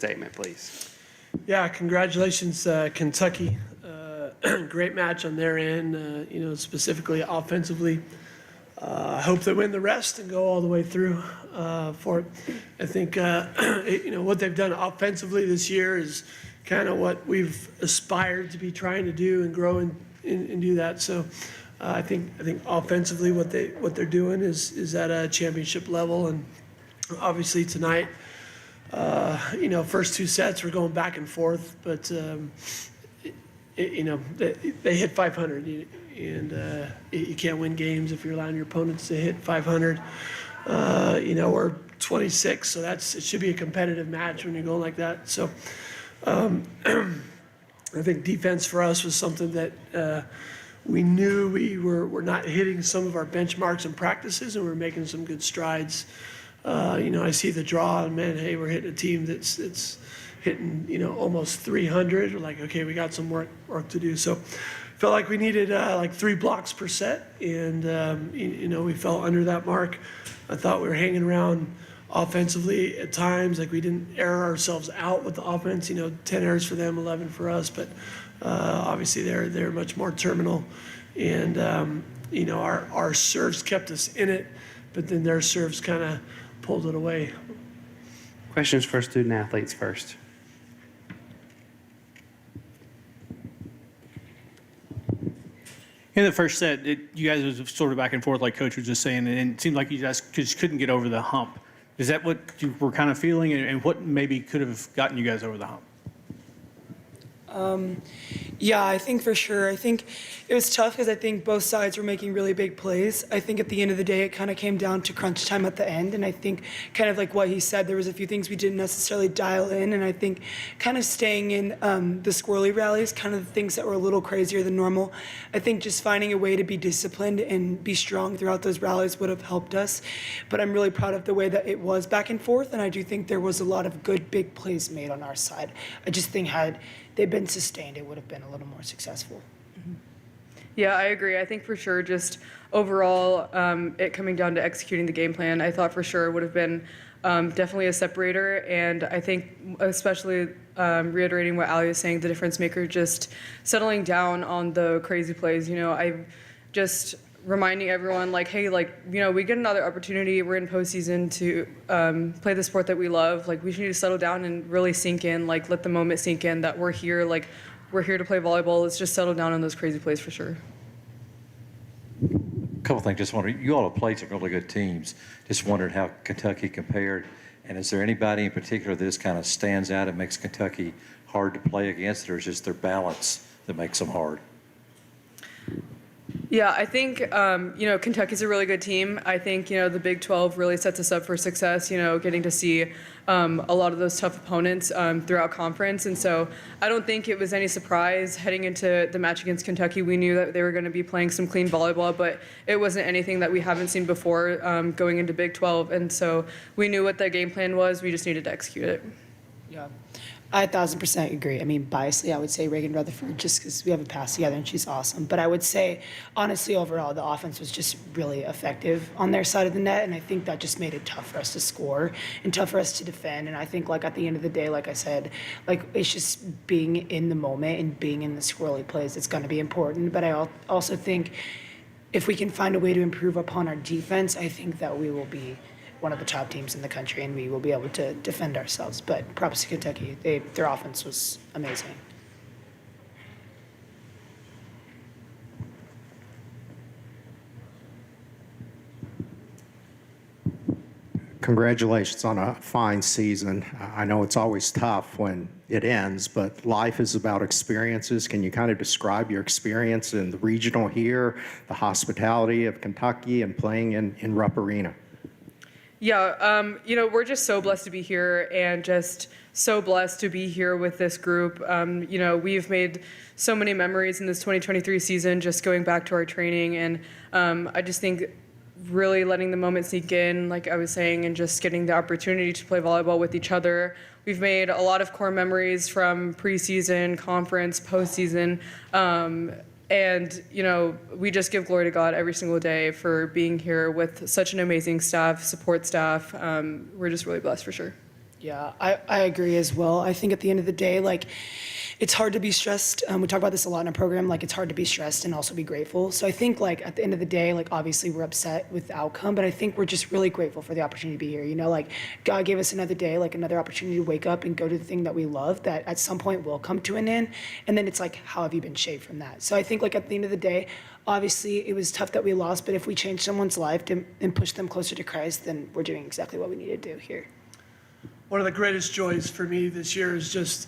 statement, please. Yeah, congratulations, Kentucky. Great match on their end, specifically offensively. I hope they win the rest and go all the way through for it. I think, what they've done offensively this year is kind of what we've aspired to be trying to do and grow and do that. So I think offensively what they're doing is at a championship level. And obviously tonight, first two sets were going back and forth, but they hit 500, and you can't win games if you're allowing your opponents to hit 500. We're 26, so it should be a competitive match when you're going like that. So I think defense for us was something that we knew we were not hitting some of our benchmarks and practices, and we're making some good strides. I see the draw, and man, hey, we're hitting a team that's hitting, almost 300. We're like, okay, we got some work to do. So felt like we needed like 3 blocks per set, and we fell under that mark. I thought we were hanging around offensively at times, like we didn't air ourselves out with the offense. 10 errors for them, 11 for us, but obviously they're much more terminal, and our serves kept us in it, but then their serves kind of pulled it away. Questions for student athletes first. In the first set, you guys was sort of back and forth, like Coach was just saying, and it seemed like you guys just couldn't get over the hump. Is that what you were kind of feeling, and what maybe could have gotten you guys over the hump? Yeah, I think for sure. I think it was tough because I think both sides were making really big plays. I think at the end of the day, it kind of came down to crunch time at the end. And I think kind of like what he said, there was a few things we didn't necessarily dial in. And I think kind of staying in the squirrely rallies, kind of the things that were a little crazier than normal. I think just finding a way to be disciplined and be strong throughout those rallies would have helped us. But I'm really proud of the way that it was back and forth. And I do think there was a lot of good big plays made on our side. I just think had they've been sustained, it would have been a little more successful. Yeah, I agree. I think for sure just overall it coming down to executing the game plan, I thought for sure would have been definitely a separator. And I think especially reiterating what Ali was saying, the difference maker, just settling down on the crazy plays. I just reminding everyone like, hey, we get another opportunity. We're in postseason to play the sport that we love. Like, we should need to settle down and really sink in, like let the moment sink in that we're here, like we're here to play volleyball. Let's just settle down on those crazy plays for sure. A couple things, just wondering, you all have played some really good teams. Just wondered how Kentucky compared, and is there anybody in particular that this kind of stands out and makes Kentucky hard to play against, or is just their balance that makes them hard? Yeah, I think, Kentucky's a really good team. I think, the Big 12 really sets us up for success, getting to see a lot of those tough opponents throughout conference. And so I don't think it was any surprise heading into the match against Kentucky. We knew that they were going to be playing some clean volleyball, but it wasn't anything that we haven't seen before going into Big 12. And so we knew what the game plan was. We just needed to execute it. Yeah. I 1,000% agree. I mean, biasly, I would say Reagan Rutherford just because we have a pass together and she's awesome. But I would say, honestly, overall, the offense was just really effective on their side of the net, and I think that just made it tough for us to score and tough for us to defend. And I think, at the end of the day, like I said, it's just being in the moment and being in the squirrely plays that's going to be important. But I also think if we can find a way to improve upon our defense, I think that we will be one of the top teams in the country, and we will be able to defend ourselves. But props to Kentucky. Their offense was amazing. Congratulations on a fine season. I know it's always tough when it ends, but life is about experiences. Can you kind of describe your experience in the regional here, the hospitality of Kentucky, and playing in Rupp Arena? Yeah, we're just so blessed to be here and just so blessed to be here with this group. We've made so many memories in this 2023 season just going back to our training, and I just think really letting the moment sink in, like I was saying, and just getting the opportunity to play volleyball with each other. We've made a lot of core memories from preseason, conference, postseason. And, we just give glory to God every single day for being here with such an amazing staff, support staff. We're just really blessed for sure. Yeah, I agree as well. I think at the end of the day, like, it's hard to be stressed. We talk about this a lot in our program. Like, it's hard to be stressed and also be grateful. So I think, like, at the end of the day, like, obviously we're upset with the outcome, but I think we're just really grateful for the opportunity to be here. You know, like, God gave us another day, like, another opportunity to wake up and go to the thing that we love that at some point will come to an end. And then it's like, how have you been shaped from that? So I think, like, at the end of the day, obviously it was tough that we lost, but if we change someone's life and push them closer to Christ, then we're doing exactly what we need to do here. One of the greatest joys for me this year is just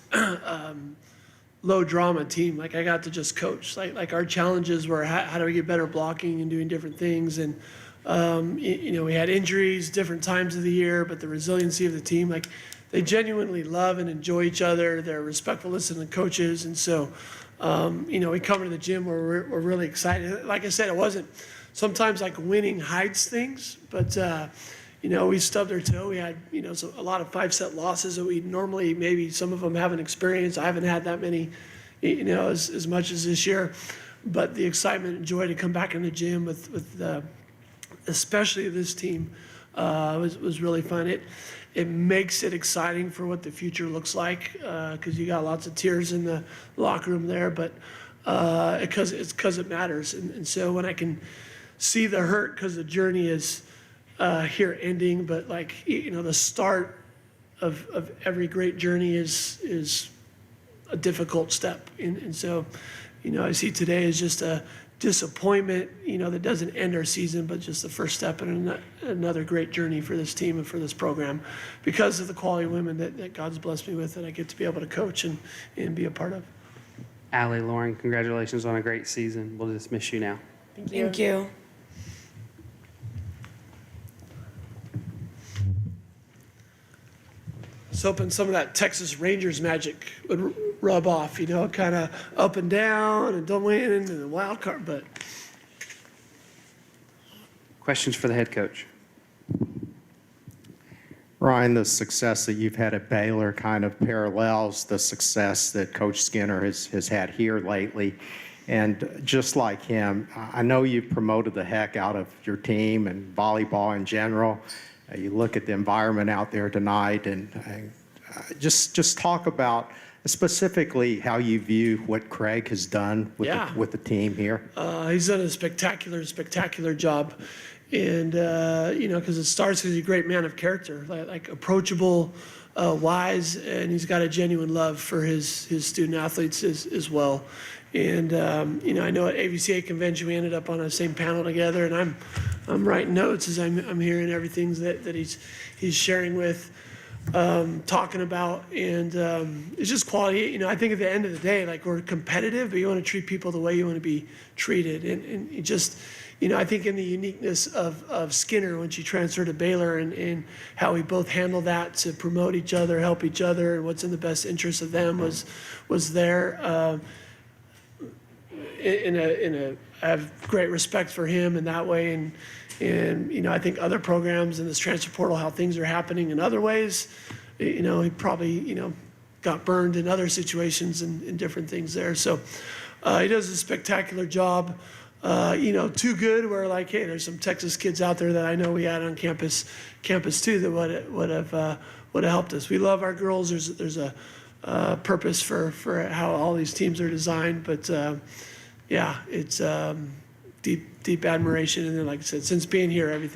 low drama team. Like I got to just coach. Like our challenges were how do we get better blocking and doing different things. And we had injuries different times of the year, but the resiliency of the team, like they genuinely love and enjoy each other. They're respectful, listening to coaches, and so we come to the gym where we're really excited. Like I said, it wasn't sometimes like winning hides things, but. We stubbed our toe. We had, so a lot of 5-set losses that we normally, maybe some of them haven't experienced. I haven't had that many, as much as this year. But the excitement and joy to come back in the gym with especially this team, was really fun. It makes it exciting for what the future looks like, because you got lots of tears in the locker room there, but because it matters. And so when I can see the hurt because the journey is here ending, but the start of every great journey is a difficult step. And so, I see today as just a disappointment, that doesn't end our season, but just the first step in another great journey for this team and for this program because of the quality of women that God's blessed me with that I get to be able to coach and be a part of. Allie, Lauren, congratulations on a great season. We'll dismiss you now. Thank you. I was hoping some of that Texas Rangers magic would rub off, kind of up and down and don't win and the wild card, but. Questions for the head coach? Ryan, the success that you've had at Baylor kind of parallels the success that Coach Skinner has had here lately. And just like him, I know you've promoted the heck out of your team and volleyball in general. You look at the environment out there tonight and just talk about specifically how you view what Craig has done with the team here. He's done a spectacular job. And, because it starts because he's a great man of character, like approachable, wise, and he's got a genuine love for his student athletes as well. And, I know at AVCA convention, we ended up on the same panel together, and I'm writing notes as I'm hearing everything that he's sharing with, talking about, and it's just quality. I think at the end of the day, like we're competitive, but you want to treat people the way you want to be treated, and you just, I think in the uniqueness of Skinner when she transferred to Baylor and how we both handle that to promote each other, help each other, and what's in the best interest of them was there. I have great respect for him in that way, and I think other programs in this transfer portal, how things are happening in other ways, he probably got burned in other situations and different things there. So he does a spectacular job. Too good where hey, there's some Texas kids out there that I know we had on campus too that would have helped us. We love our girls. There's a purpose for how all these teams are designed, but it's deep admiration. And then, like I said, since being here, we've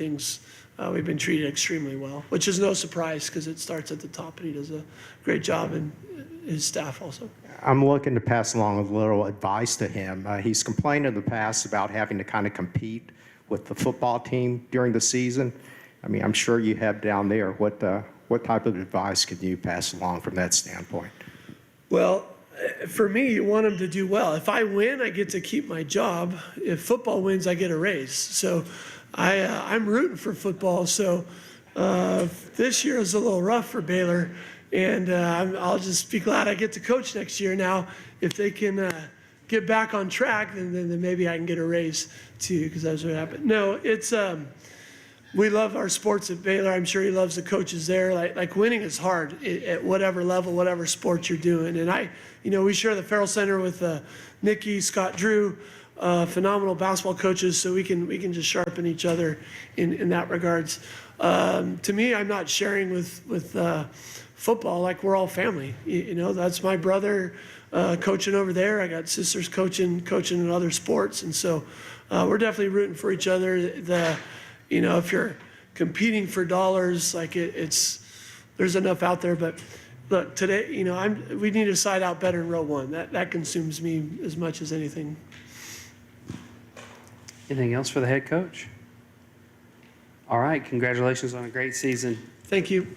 been treated extremely well, which is no surprise because it starts at the top, and he does a great job, and his staff also. I'm looking to pass along a little advice to him. He's complained in the past about having to kind of compete with the football team during the season. I mean, I'm sure you have down there. What type of advice could you pass along from that standpoint? Well, for me, you want him to do well. If I win, I get to keep my job. If football wins, I get a raise. So I'm rooting for football. So this year is a little rough for Baylor. And I'll just be glad I get to coach next year. Now, if they can get back on track, then maybe I can get a raise too, because that's what happened. No, it's we love our sports at Baylor. I'm sure he loves the coaches there. Like winning is hard at whatever level, whatever sport you're doing. And we share the Farrell Center with Nikki, Scott Drew, phenomenal basketball coaches, so we can just sharpen each other in that regards. To me, I'm not sharing with football like we're all family. You know, that's my brother coaching over there. I got sisters coaching in other sports, and so we're definitely rooting for each other. You know, if you're competing for dollars, like there's enough out there. But look, today, you know, we need to side out better in row one. That consumes me as much as anything. Anything else for the head coach? All right, congratulations on a great season. Thank you.